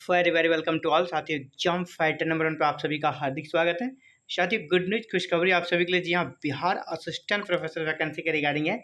Very very welcome to all साथियों। Exam fighter number 1 पे आप सभी का हार्दिक स्वागत है। साथियों, गुड न्यूज खुशखबरी आप सभी के लिए। जी हाँ, बिहार असिस्टेंट प्रोफेसर वैकेंसी के रिगार्डिंग है।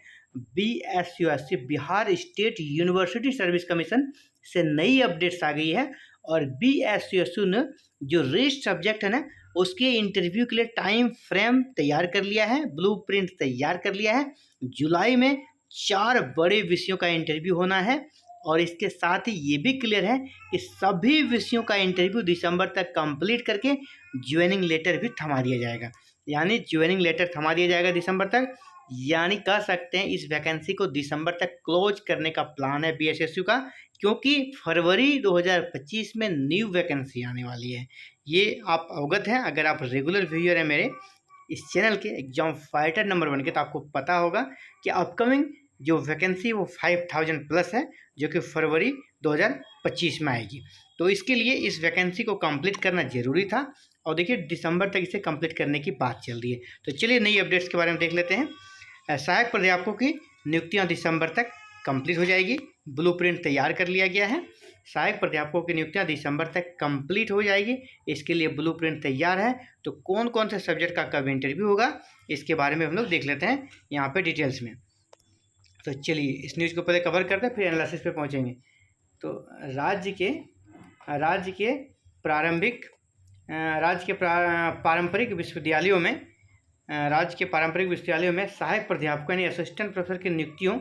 BSUSC Bihar state university service commission से नई अपडेट्स आ गई है और BSUSC ने जो रेस्ट सब्जेक्ट है ना उसके इंटरव्यू के लिए टाइम फ्रेम तैयार कर लिया है, ब्लूप्रिंट तैयार कर लिया है। जुलाई में 4 बड़े विषयों का इंटरव्यू होना है और इसके साथ ही ये भी क्लियर है कि सभी विषयों का इंटरव्यू दिसंबर तक कंप्लीट करके ज्वाइनिंग लेटर भी थमा दिया जाएगा। यानी ज्वाइनिंग लेटर थमा दिया जाएगा दिसंबर तक। यानी कह सकते हैं इस वैकेंसी को दिसंबर तक क्लोज करने का प्लान है BSSU का, क्योंकि फरवरी 2025 में न्यू वैकेंसी आने वाली है। ये आप अवगत हैं, अगर आप रेगुलर व्यूअर हैं मेरे इस चैनल के एग्जाम फाइटर नंबर 1 के, तो आपको पता होगा कि अपकमिंग जो वैकेंसी वो 5000 प्लस है, जो कि फरवरी 2025 में आएगी। तो इसके लिए इस वैकेंसी को कंप्लीट करना ज़रूरी था और देखिए दिसंबर तक इसे कंप्लीट करने की बात चल रही है। तो चलिए नई अपडेट्स के बारे में देख लेते हैं। सहायक प्राध्यापकों की नियुक्तियां दिसंबर तक कंप्लीट हो जाएगी। ब्लूप्रिंट तैयार कर लिया गया है। सहायक प्राध्यापकों की नियुक्तियां दिसंबर तक कंप्लीट हो जाएगी। इसके लिए ब्लूप्रिंट तैयार है। तो कौन कौन से सब्जेक्ट का कब इंटरव्यू होगा इसके बारे में हम लोग देख लेते हैं यहाँ पर डिटेल्स में। तो चलिए इस न्यूज़ को पहले कवर करते हैं, फिर एनालिसिस पे पहुँचेंगे। तो राज्य के पारंपरिक विश्वविद्यालयों में सहायक प्राध्यापकों यानी असिस्टेंट प्रोफेसर की नियुक्तियों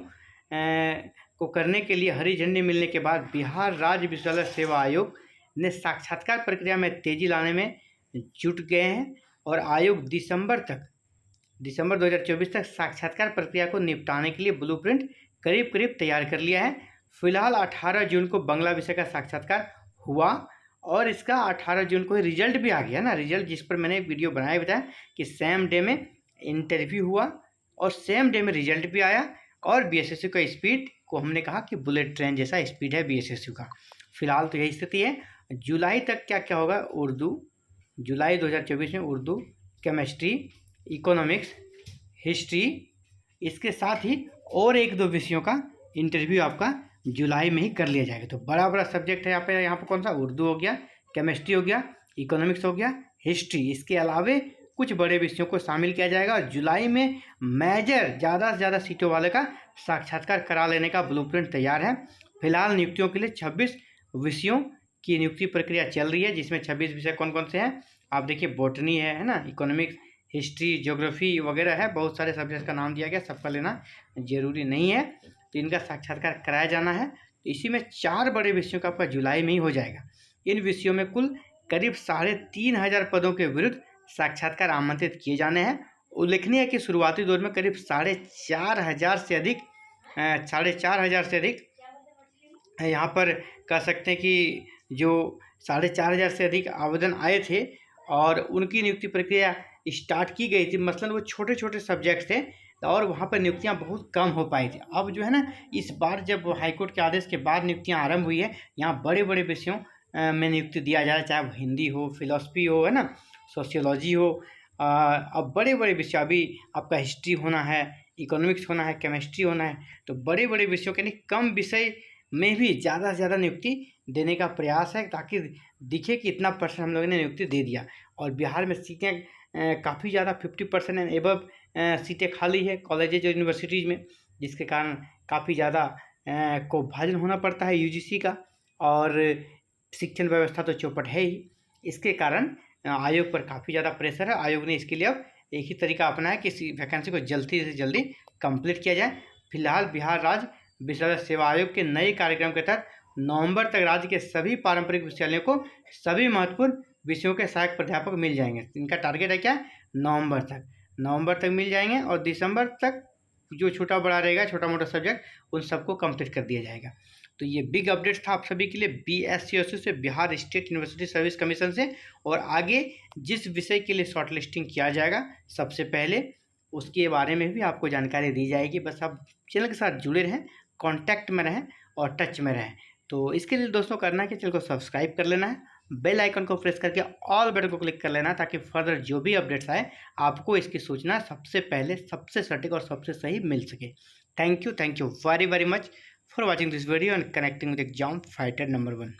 को करने के लिए हरी झंडी मिलने के बाद बिहार राज्य विश्वविद्यालय सेवा आयोग ने साक्षात्कार प्रक्रिया में तेजी लाने में जुट गए हैं और आयोग दिसंबर 2024 तक साक्षात्कार प्रक्रिया को निपटाने के लिए ब्लूप्रिंट करीब तैयार कर लिया है। फिलहाल 18 जून को बांग्ला विषय का साक्षात्कार हुआ और इसका 18 जून को रिजल्ट भी आ गया ना। रिजल्ट जिस पर मैंने एक वीडियो बनाया बताया कि सेम डे में इंटरव्यू हुआ और सेम डे में रिजल्ट भी आया। और BSSU का स्पीड को हमने कहा कि बुलेट ट्रेन जैसा स्पीड है BSSU का। फिलहाल तो यही स्थिति है। जुलाई तक क्या क्या होगा, जुलाई 2024 में उर्दू, केमिस्ट्री, इकोनॉमिक्स, हिस्ट्री, इसके साथ ही और 1-2 विषयों का इंटरव्यू आपका जुलाई में ही कर लिया जाएगा। तो बड़ा सब्जेक्ट है यहाँ पे कौन सा, उर्दू हो गया, केमिस्ट्री हो गया, इकोनॉमिक्स हो गया, हिस्ट्री। इसके अलावे कुछ बड़े विषयों को शामिल किया जाएगा और जुलाई में मेजर ज़्यादा से ज़्यादा सीटों वाले का साक्षात्कार करा लेने का ब्लूप्रिंट तैयार है। फिलहाल नियुक्तियों के लिए 26 विषयों की नियुक्ति प्रक्रिया चल रही है, जिसमें 26 विषय कौन कौन से हैं आप देखिए। बॉटनी है ना, इकोनॉमिक्स, हिस्ट्री, ज्योग्राफी वगैरह है। बहुत सारे सब्जेक्ट का नाम दिया गया, सबका लेना जरूरी नहीं है। तो इनका साक्षात्कार कराया जाना है। तो इसी में 4 बड़े विषयों का आपका जुलाई में ही हो जाएगा। इन विषयों में कुल करीब 3500 पदों के विरुद्ध साक्षात्कार आमंत्रित किए जाने हैं। उल्लेखनीय है कि शुरुआती दौर में करीब 4500 से अधिक यहाँ पर कह सकते हैं कि जो 4500 से अधिक आवेदन आए थे और उनकी नियुक्ति प्रक्रिया स्टार्ट की गई थी। मसलन वो छोटे छोटे सब्जेक्ट थे और वहाँ पर नियुक्तियाँ बहुत कम हो पाई थी। अब जो है ना, इस बार जब हाईकोर्ट के आदेश के बाद नियुक्तियाँ आरंभ हुई है, यहाँ बड़े बड़े विषयों में नियुक्ति दिया जा रहा है, चाहे वो हिंदी हो, फिलॉसफी हो, है ना, सोशियोलॉजी हो। अब बड़े बड़े विषय, अभी आपका हिस्ट्री होना है, इकोनॉमिक्स होना है, केमिस्ट्री होना है। तो बड़े बड़े विषयों के नहीं, कम विषय में भी ज़्यादा से ज़्यादा नियुक्ति देने का प्रयास है, ताकि दिखे कि इतना % हम लोगों ने नियुक्ति दे दिया। और बिहार में सीटें काफ़ी ज़्यादा 50% एंड एबव सीटें खाली है कॉलेजेज और यूनिवर्सिटीज़ में, जिसके कारण काफ़ी ज़्यादा को भाजन होना पड़ता है UGC का। और शिक्षण व्यवस्था तो चौपट है ही, इसके कारण आयोग पर काफ़ी ज़्यादा प्रेशर है। आयोग ने इसके लिए अब एक ही तरीका अपनाया कि इस वैकेंसी को जल्दी से जल्दी कंप्लीट किया जाए। फिलहाल बिहार राज्य विश्वविद्यालय सेवा आयोग के नए कार्यक्रम के तहत नवंबर तक राज्य के सभी पारंपरिक विश्वविद्यालयों को सभी महत्वपूर्ण विषयों के सहायक प्राध्यापक मिल जाएंगे। इनका टारगेट है क्या, नवंबर तक मिल जाएंगे और दिसंबर तक जो छोटा बड़ा रहेगा, छोटा मोटा सब्जेक्ट, उन सबको कंप्लीट कर दिया जाएगा। तो ये बिग अपडेट था आप सभी के लिए BSUSC से, Bihar state university service commission से। और आगे जिस विषय के लिए शॉर्ट लिस्टिंग किया जाएगा सबसे पहले, उसके बारे में भी आपको जानकारी दी जाएगी। बस आप चैनल के साथ जुड़े रहें, कॉन्टैक्ट में रहें और टच में रहें। तो इसके लिए दोस्तों करना है कि चैनल को सब्सक्राइब कर लेना है, बेल आइकन को प्रेस करके ऑल बटन को क्लिक कर लेना, ताकि फर्दर जो भी अपडेट्स आए आपको इसकी सूचना सबसे पहले, सबसे सटीक और सबसे सही मिल सके। Thank you very much for watching this video and connecting with exam fighter number 1।